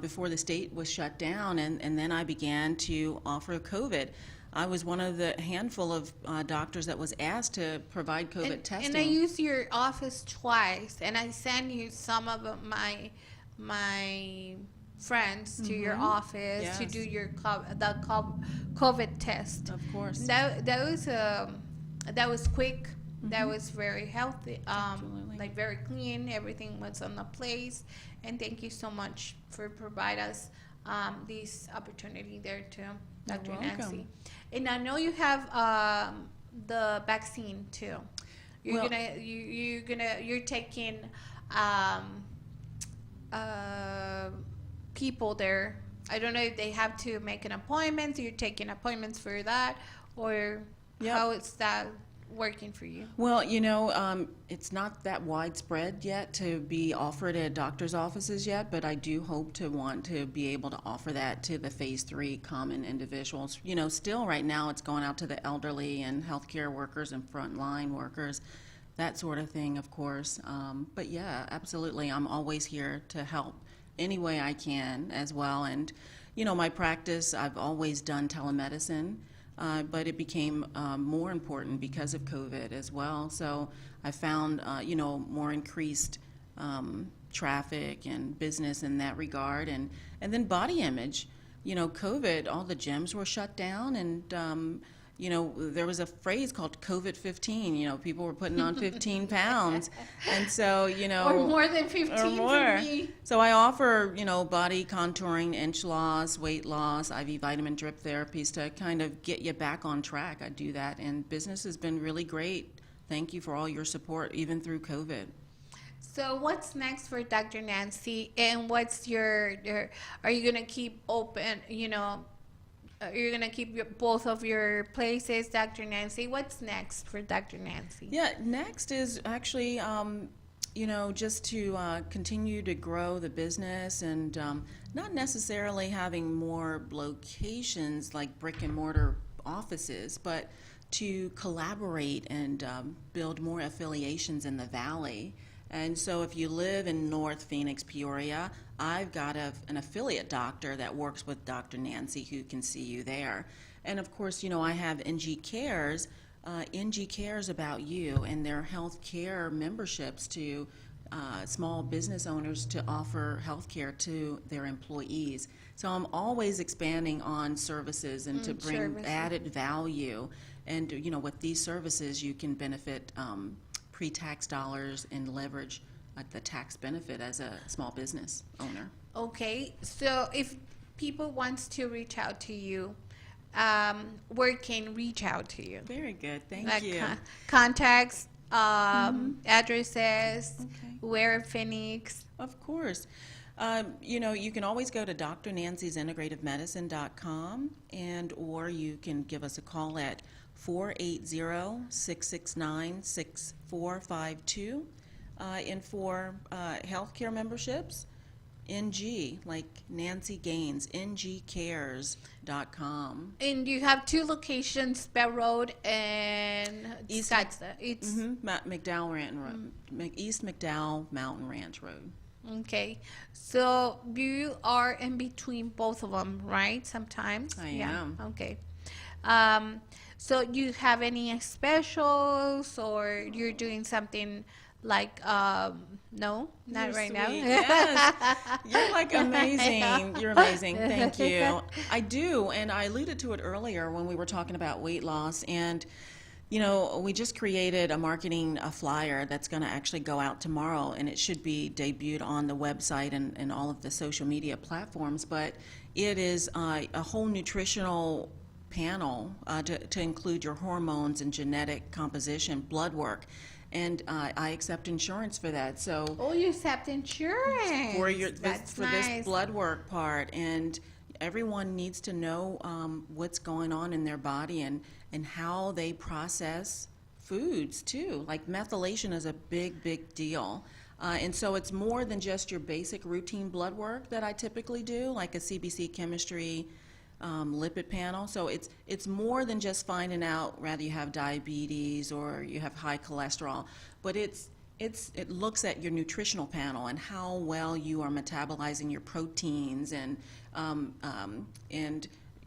before the state was shut down, and then I began to offer COVID. I was one of the handful of doctors that was asked to provide COVID testing. And I used your office twice, and I sent you some of my friends to your office Yes. to do your COVID test. Of course. That was quick. That was very healthy. Absolutely. Like very clean. Everything was on the place. And thank you so much for providing us this opportunity there too, Dr. You're welcome. Nancy. And I know you have the vaccine too. You're taking people there. I don't know if they have to make an appointment. You're taking appointments for that, or how is that working for you? Well, it's not that widespread yet to be offered at doctor's offices yet, but I do hope to want to be able to offer that to the phase 3 common individuals. Still right now it's going out to the elderly and healthcare workers and frontline workers, that sort of thing, of course. But yeah, absolutely, I'm always here to help any way I can as well. And, my practice, I've always done telemedicine. But it became more important because of COVID as well. So I found, more increased traffic and business in that regard. And then body image. COVID, all the gyms were shut down, and, there was a phrase called COVID-15. People were putting on 15 pounds. And so, or more than 15 or more. for me. So I offer, body contouring, inch loss, weight loss, IV vitamin drip therapies to kind of get you back on track. I do that, and business has been really great. Thank you for all your support, even through COVID. So what's next for Dr. Nancy, and what's your are you going to keep open, you're going to keep both of your places, Dr. Nancy? What's next for Dr. Nancy? Yeah, next is actually, just to continue to grow the business and not necessarily having more locations like brick and mortar offices, but to collaborate and build more affiliations in the Valley. And so if you live in North Phoenix, Peoria, I've got an affiliate doctor that works with Dr. Nancy who can see you there. And of course, I have NG Cares. NG Cares About You, and their health care memberships to small business owners to offer health care to their employees. So I'm always expanding on services and to bring added value. And, with these services, you can benefit pre-tax dollars and leverage the tax benefit as a small business owner. Okay, so if people wants to reach out to you, where can reach out to you? Very good, thank you. Contacts, addresses, where in Phoenix? Of course. You can always go to drnanciesintegrativemedicine.com, or you can give us a call at 480-669-6452. And for healthcare memberships, NG, like Nancy Gaines, ngcares.com. And you have 2 locations, Bell Road and East McDowell Mountain Road. East McDowell Mountain Ranch Road. Okay, so you are in between both of them, right? Sometimes. I am. Okay. So you have any specials, or you're doing something like no, not right now? Yes. You're like amazing. You're amazing. Thank you. I do, and I alluded to it earlier when we were talking about weight loss. And You know, we just created a marketing flyer that's going to actually go out tomorrow, and it should be debuted on the website and all of the social media platforms. But it is a whole nutritional panel to include your hormones and genetic composition, blood work. And I accept insurance for that. So Oh, you accept insurance. for That's this nice. blood work part, and everyone needs to know what's going on in their body and how they process foods too. Like methylation is a big deal. And so it's more than just your basic routine blood work that I typically do, like a CBC chemistry lipid panel. So it's more than just finding out whether you have diabetes or you have high cholesterol, but it looks at your nutritional panel and how well you are metabolizing your proteins, and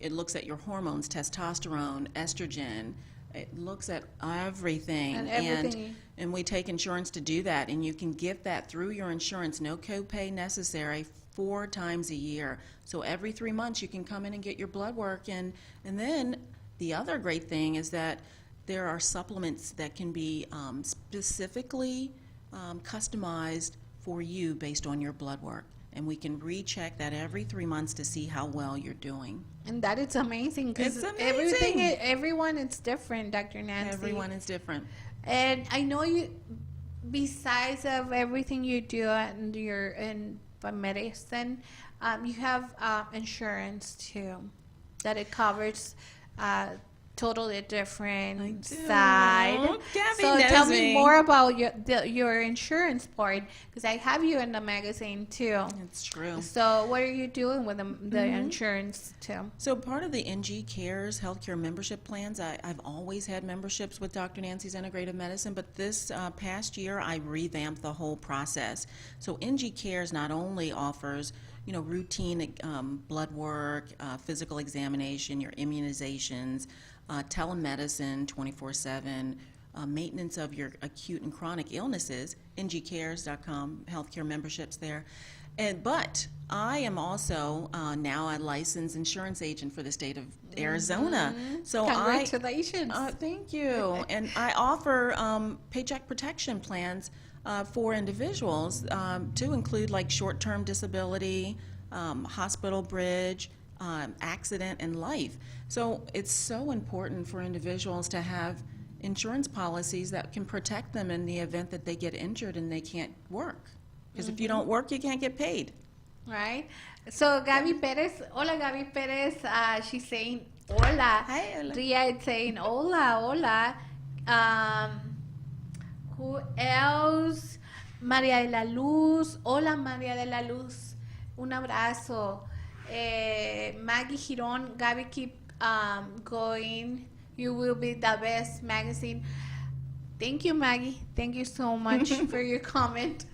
it looks at your hormones, testosterone, estrogen. It looks at everything. And everything. And we take insurance to do that, and you can get that through your insurance, no copay necessary, 4 times a year. So every 3 months you can come in and get your blood work. And then the other great thing is that there are supplements that can be specifically customized for you based on your blood work. And we can recheck that every 3 months to see how well you're doing. And that is amazing because It's amazing. everyone is different, Dr. Nancy. Everyone is different. And I know you, besides of everything you do and your in medicine, you have insurance too, that it covers totally different side. Gabby So knows tell me me. more about your insurance part, because I have you in the magazine too. It's true. So what are you doing with the insurance too? So part of the NG Cares healthcare membership plans, I've always had memberships with Dr. Nancy's Integrative Medicine, but this past year I revamped the whole process. So NG Cares not only offers routine blood work, physical examination, your immunizations, telemedicine 24/7, maintenance of your acute and chronic illnesses, ngcares.com, healthcare memberships there. But I am also now a licensed insurance agent for the state of Arizona. So Congratulations. Thank you. And I offer paycheck protection plans for individuals to include like short-term disability, hospital bridge, accident, and life. So it's so important for individuals to have insurance policies that can protect them in the event that they get injured and they can't work. Because if you don't work, you can't get paid. Right? So Gaby Perez, hola Gaby Perez, she's saying hola. Hi, hola. Ria is saying hola, hola. Who else? María de la Luz, hola María de la Luz, un abrazo. Maggie Girón, Gaby, keep going. You will be the best magazine. Thank you, Maggie. Thank you so much for your comment.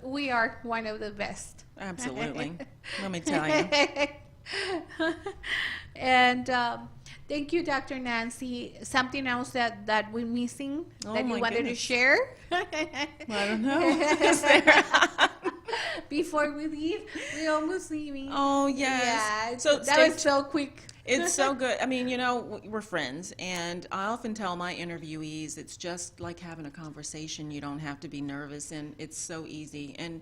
We are one of the best. Absolutely. Let me tell you. And thank you, Dr. Nancy. Something else that we're missing that you my wanted to goodness. share? I don't know. Is there? Before we leave, we almost leaving. Oh, yes. Yeah, So that was so quick. It's so good. I mean, we're friends, and I often tell my interviewees it's just like having a conversation. You don't have to be nervous, and it's so easy. And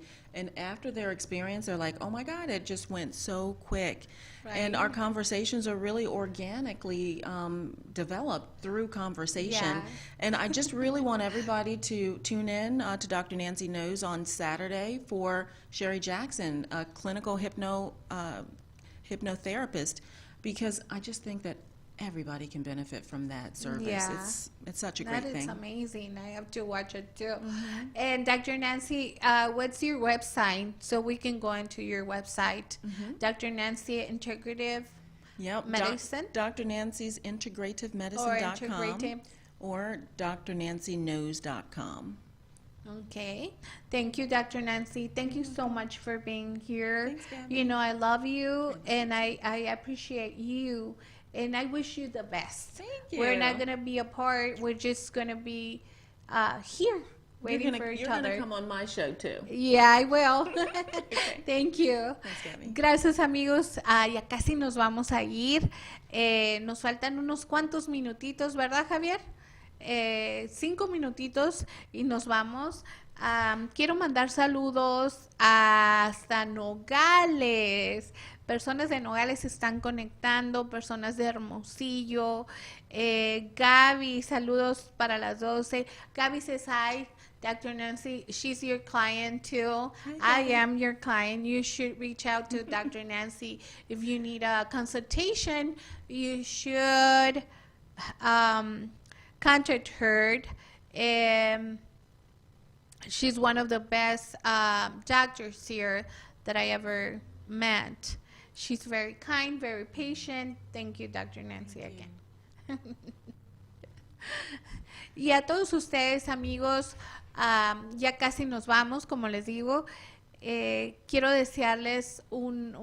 after their experience, they're like, oh my God, it just went so quick. Right. And our conversations are really organically developed through conversation. Yeah. And I just really want everybody to tune in to Dr. Nancy Knows on Saturday for Sherry Jackson, a clinical hypnotherapist, because I just think that everybody can benefit from that service. Yeah. It's such a great That is thing. amazing. I have to watch it too. And Dr. Nancy, what's your website so we can go into your website? Dr. Nancy Integrative Yep. Medicine? Dr. Nancy's integrativemedicine.com Or integrative. or drnancyknows.com. Okay. Thank you, Dr. Nancy. Thank you so much for being here. Thanks, Gabby. I love you, and I appreciate you, and I wish you the best. Thank you. We're not going to be apart. We're just going to be here waiting for each other. You're gonna come on my show too. Yeah, I will. Okay. Thank you. Thanks, Gaby. Gracias, amigos. Ya casi nos vamos a ir. Nos faltan unos cuantos minutitos, ¿verdad, Javier? 5 minutitos y nos vamos. Quiero mandar saludos hasta Nogales. Personas de Nogales se están conectando, personas de Hermosillo. Gaby, saludos para las 12. Gaby says hi, Dr. Nancy. She's your client too. I am your client. You should reach out to Dr. Nancy. If you need a consultation, you should contact her. She's one of the best doctors here that I ever met. She's very kind, very patient. Thank you, Dr. Nancy, again. Y a todos ustedes, amigos, ya casi nos vamos, como les digo. Quiero desearles un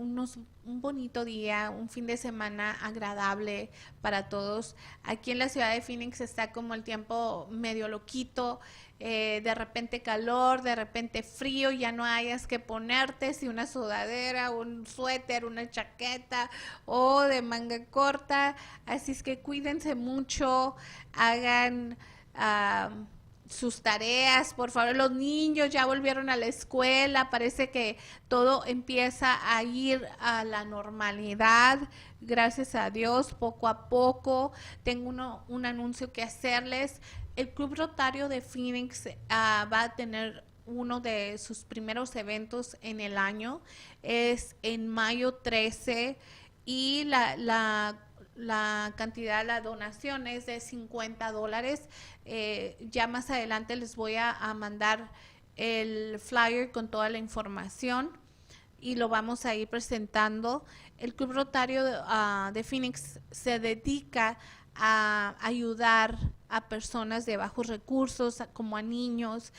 bonito día, un fin de semana agradable para todos. Aquí en la ciudad de Phoenix está como el tiempo medio loquito, de repente calor, de repente frío, ya no hayas que ponerte si una sudadera, un suéter, una chaqueta o de manga corta. Así es que cuídense mucho, hagan sus tareas, por favor. Los niños ya volvieron a la escuela, parece que todo empieza a ir a la normalidad, gracias a Dios, poco a poco. Tengo un anuncio que hacerles. El Club Rotario de Phoenix va a tener uno de sus primeros eventos en el año, es en mayo 13 y la cantidad, la donación es de $50. Ya más adelante les voy a mandar el flyer con toda la información y lo vamos a ir presentando. El Club Rotario de Phoenix se dedica a ayudar a personas de bajos recursos, como a niños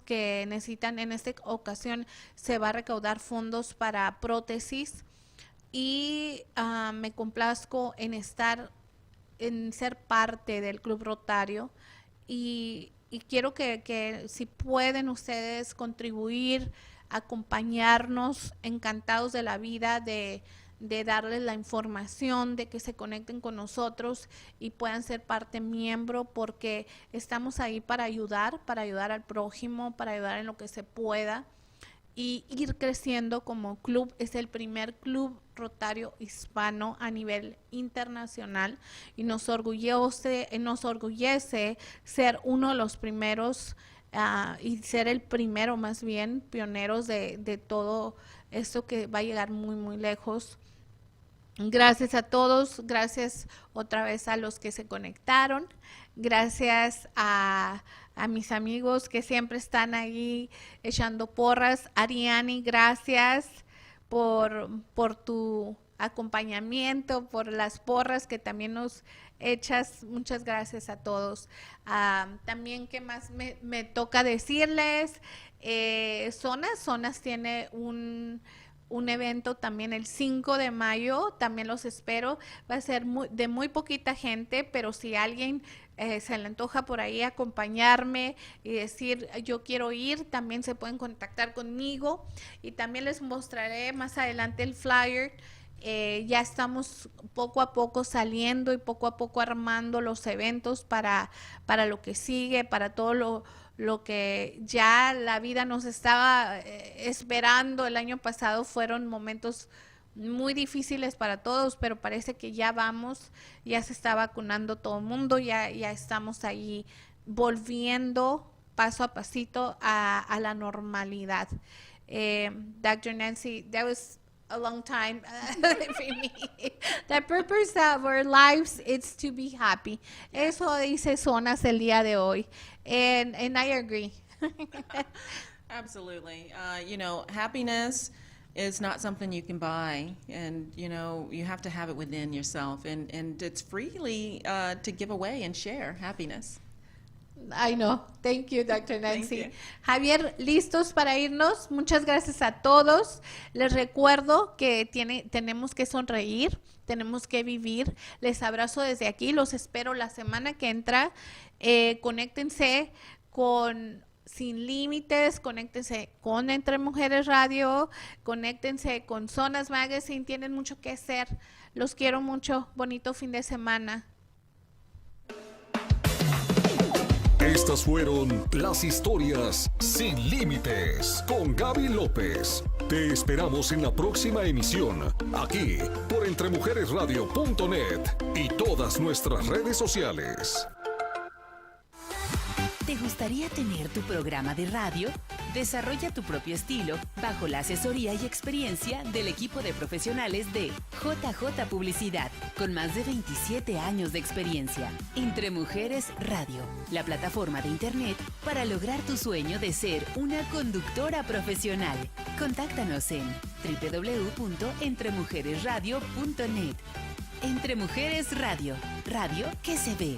que necesitan. En esta ocasión se va a recaudar fondos para prótesis. Y me complazco en ser parte del Club Rotario y quiero que si pueden ustedes contribuir, acompañarnos, encantados de la vida de darles la información, de que se conecten con nosotros y puedan ser parte miembro, porque estamos ahí para ayudar al prójimo, para ayudar en lo que se pueda y ir creciendo como club. Es el primer club rotario hispano a nivel internacional y nos orgullece ser uno de los primeros y ser el primero, más bien pioneros de todo esto que va a llegar muy muy lejos. Gracias a todos, gracias otra vez a los que se conectaron, gracias a mis amigos que siempre están ahí echando porras. Ariani, gracias por tu acompañamiento, por las porras que también nos echas. Muchas gracias a todos. También, ¿qué más me toca decirles? SONAZ tiene un evento también el 5 de mayo, también los espero. Va a ser de muy poquita gente, pero si alguien se le antoja por ahí acompañarme y decir yo quiero ir, también se pueden contactar conmigo y también les mostraré más adelante el flyer. Ya estamos poco a poco saliendo y poco a poco armando los eventos para lo que sigue, para todo lo que ya la vida nos estaba esperando. El año pasado fueron momentos muy difíciles para todos, pero parece que ya se está vacunando todo el mundo, ya estamos ahí volviendo paso a pasito a la normalidad. Dr. Nancy, that was a long time for me. The purpose of our lives is to be happy. Eso dice SONAZ el día de hoy. And I agree. Absolutely. Happiness is not something you can buy, and you have to have it within yourself, and it's freely to give away and share happiness. I know. Thank you, Dr. Nancy. Thank you. Javier, ¿listos para irnos? Muchas gracias a todos. Les recuerdo que tenemos que sonreír, tenemos que vivir. Les abrazo desde aquí. Los espero la semana que entra. Conéctense con Sin Límites, conéctense con Entre Mujeres Radio, conéctense con SONAZ Magazine, tienen mucho que hacer. Los quiero mucho, bonito fin de semana. Estas fueron las historias Sin Límites con Gaby López. Te esperamos en la próxima emisión, aquí por entremujeresradio.net y todas nuestras redes sociales. ¿Te gustaría tener tu programa de radio? Desarrolla tu propio estilo bajo la asesoría y experiencia del equipo de profesionales de JJ Publicidad, con más de 27 años de experiencia. Entre Mujeres Radio, la plataforma de internet para lograr tu sueño de ser una conductora profesional. Contáctanos en www.entremujeresradio.net. Entre Mujeres Radio, radio que se ve.